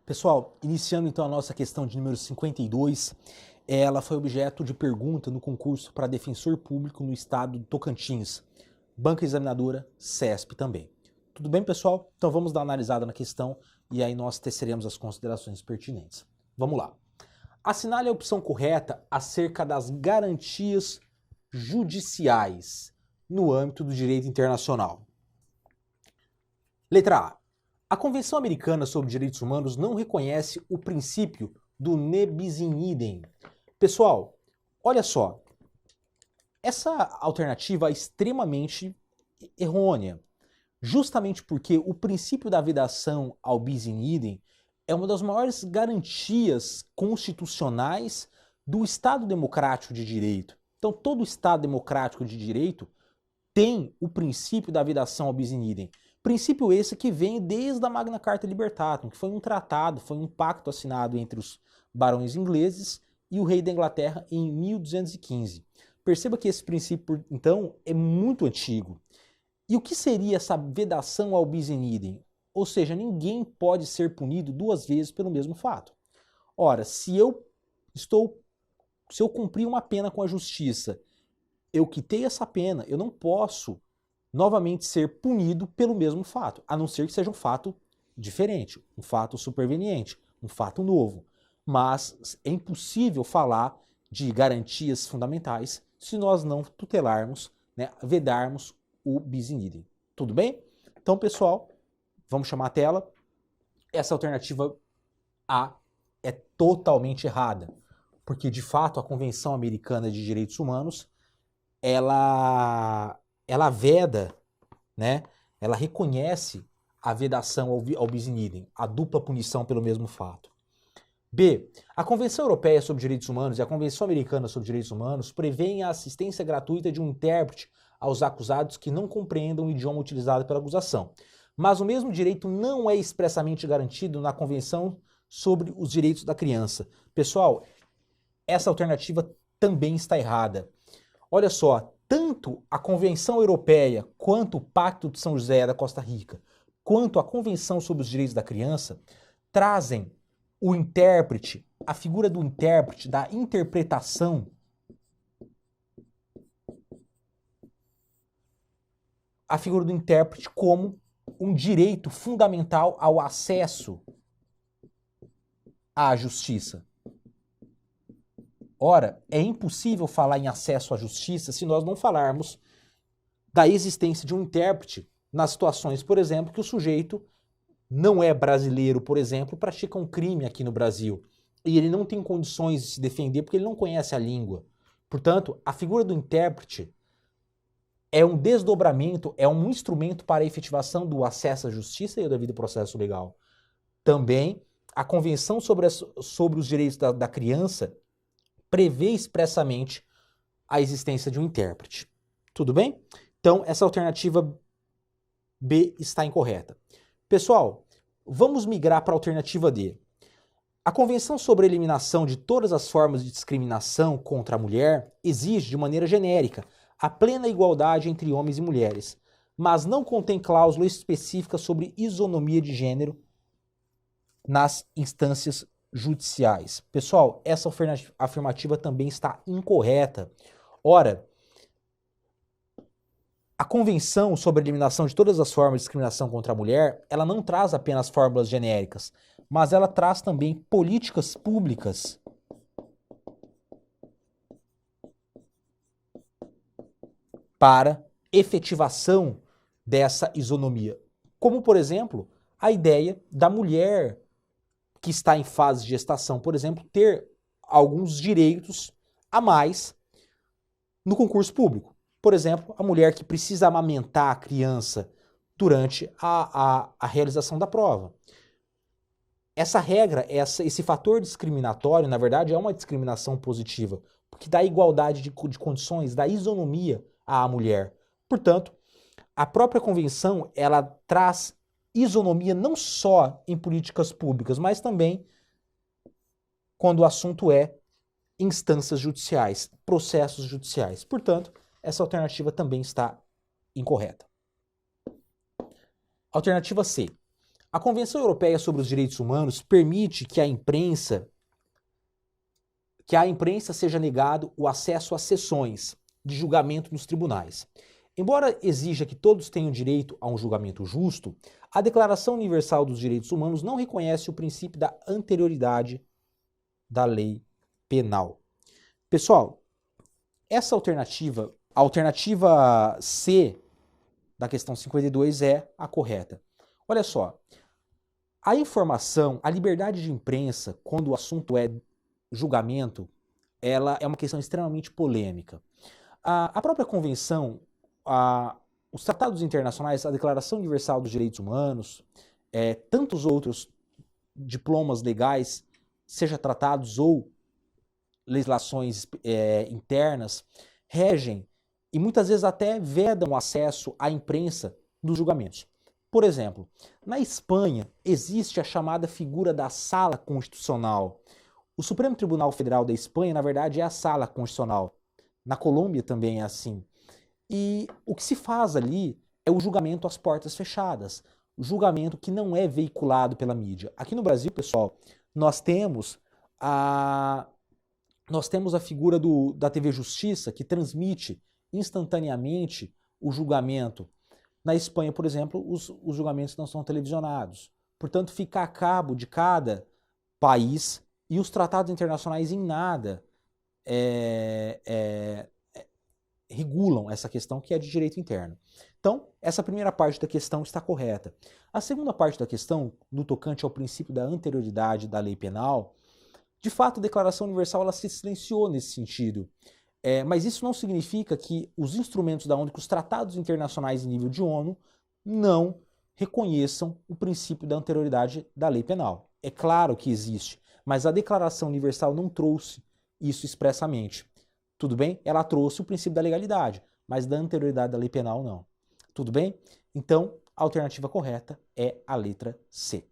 Pessoal, iniciando então a nossa questão de número 52, ela foi objeto de pergunta no concurso para defensor público no estado do Tocantins, banca examinadora, CESP também. Tudo bem, pessoal? Então vamos dar uma analisada na questão e aí nós teceremos as considerações pertinentes. Vamos lá. Assinale a opção correta acerca das garantias judiciais no âmbito do direito internacional. Letra A. A Convenção Americana sobre Direitos Humanos não reconhece o princípio do ne bis in idem. Pessoal, olha só. Essa alternativa é extremamente errônea, justamente porque o princípio da vedação ao bis in idem é uma das maiores garantias constitucionais do Estado Democrático de Direito. Então, todo Estado Democrático de Direito tem o princípio da vedação ao bis in idem. Princípio esse que vem desde a Magna Carta Libertatum, que foi um tratado, foi um pacto assinado entre os barões ingleses e o rei da Inglaterra em 1215. Perceba que esse princípio, então, é muito antigo. E o que seria essa vedação ao bis in idem? Ou seja, ninguém pode ser punido duas vezes pelo mesmo fato. Ora, se eu cumprir uma pena com a justiça, eu quitei essa pena, eu não posso novamente ser punido pelo mesmo fato, a não ser que seja um fato diferente, um fato superveniente, um fato novo. Mas é impossível falar de garantias fundamentais se nós não tutelarmos, vedarmos o bis in idem. Tudo bem? Então, pessoal, vamos chamar a tela. Essa alternativa A é totalmente errada, porque, de fato, a Convenção Americana de Direitos Humanos, ela veda, ela reconhece a vedação ao bis in idem, a dupla punição pelo mesmo fato. B. A Convenção Europeia sobre Direitos Humanos e a Convenção Americana sobre Direitos Humanos prevêem a assistência gratuita de um intérprete aos acusados que não compreendam o idioma utilizado pela acusação. Mas o mesmo direito não é expressamente garantido na Convenção sobre os Direitos da Criança. Pessoal, essa alternativa também está errada. Olha só, tanto a Convenção Europeia, quanto o Pacto de São José da Costa Rica, quanto a Convenção sobre os Direitos da Criança, trazem o intérprete, a figura do intérprete, da interpretação, a figura do intérprete como um direito fundamental ao acesso à justiça. Ora, é impossível falar em acesso à justiça se nós não falarmos da existência de um intérprete nas situações, por exemplo, que o sujeito não é brasileiro, por exemplo, pratica um crime aqui no Brasil e ele não tem condições de se defender porque ele não conhece a língua. Portanto, a figura do intérprete é um desdobramento, é um instrumento para a efetivação do acesso à justiça e ao devido processo legal. Também, a Convenção sobre os Direitos da Criança prevê expressamente a existência de um intérprete. Tudo bem? Então, essa alternativa B está incorreta. Pessoal, vamos migrar para a alternativa D. A Convenção sobre a Eliminação de todas as formas de discriminação contra a mulher exige, de maneira genérica, a plena igualdade entre homens e mulheres, mas não contém cláusula específica sobre isonomia de gênero nas instâncias judiciais. Pessoal, essa afirmativa também está incorreta. Ora, a Convenção sobre a Eliminação de todas as formas de discriminação contra a mulher, ela não traz apenas fórmulas genéricas, mas ela traz também políticas públicas para efetivação dessa isonomia. Como, por exemplo, a ideia da mulher que está em fase de gestação, por exemplo, ter alguns direitos a mais no concurso público. Por exemplo, a mulher que precisa amamentar a criança durante a realização da prova. Essa regra, esse fator discriminatório, na verdade, é uma discriminação positiva, porque dá igualdade de condições, dá isonomia à mulher. Portanto, a própria convenção, ela traz isonomia não só em políticas públicas, mas também quando o assunto é instâncias judiciais, processos judiciais. Portanto, essa alternativa também está incorreta. Alternativa C. A Convenção Europeia sobre os Direitos Humanos permite que à imprensa seja negado o acesso às sessões de julgamento nos tribunais. Embora exija que todos tenham direito a um julgamento justo, a Declaração Universal dos Direitos Humanos não reconhece o princípio da anterioridade da lei penal. Pessoal, essa alternativa, a alternativa C da questão 52 é a correta. Olha só, a informação, a liberdade de imprensa, quando o assunto é julgamento, ela é uma questão extremamente polêmica. A própria convenção, os tratados internacionais, a Declaração Universal dos Direitos Humanos, tantos outros diplomas legais, seja tratados ou legislações internas, regem e muitas vezes até vedam o acesso à imprensa nos julgamentos. Por exemplo, na Espanha existe a chamada figura da Sala Constitucional. O Supremo Tribunal Federal da Espanha, na verdade, é a Sala Constitucional. Na Colômbia também é assim. E o que se faz ali é o julgamento às portas fechadas, o julgamento que não é veiculado pela mídia. Aqui no Brasil, pessoal, nós temos a figura da TV Justiça, que transmite instantaneamente o julgamento. Na Espanha, por exemplo, os julgamentos não são televisionados. Portanto, fica a cabo de cada país e os tratados internacionais em nada regulam essa questão que é de direito interno. Então, essa primeira parte da questão está correta. A segunda parte da questão, no tocante ao princípio da anterioridade da lei penal, de fato, a Declaração Universal ela se silenciou nesse sentido. Mas isso não significa que os instrumentos da ONU, que os tratados internacionais em nível de ONU, não reconheçam o princípio da anterioridade da lei penal. É claro que existe, mas a Declaração Universal não trouxe isso expressamente. Tudo bem? Ela trouxe o princípio da legalidade, mas da anterioridade da lei penal não. Tudo bem? Então, a alternativa correta é a letra C.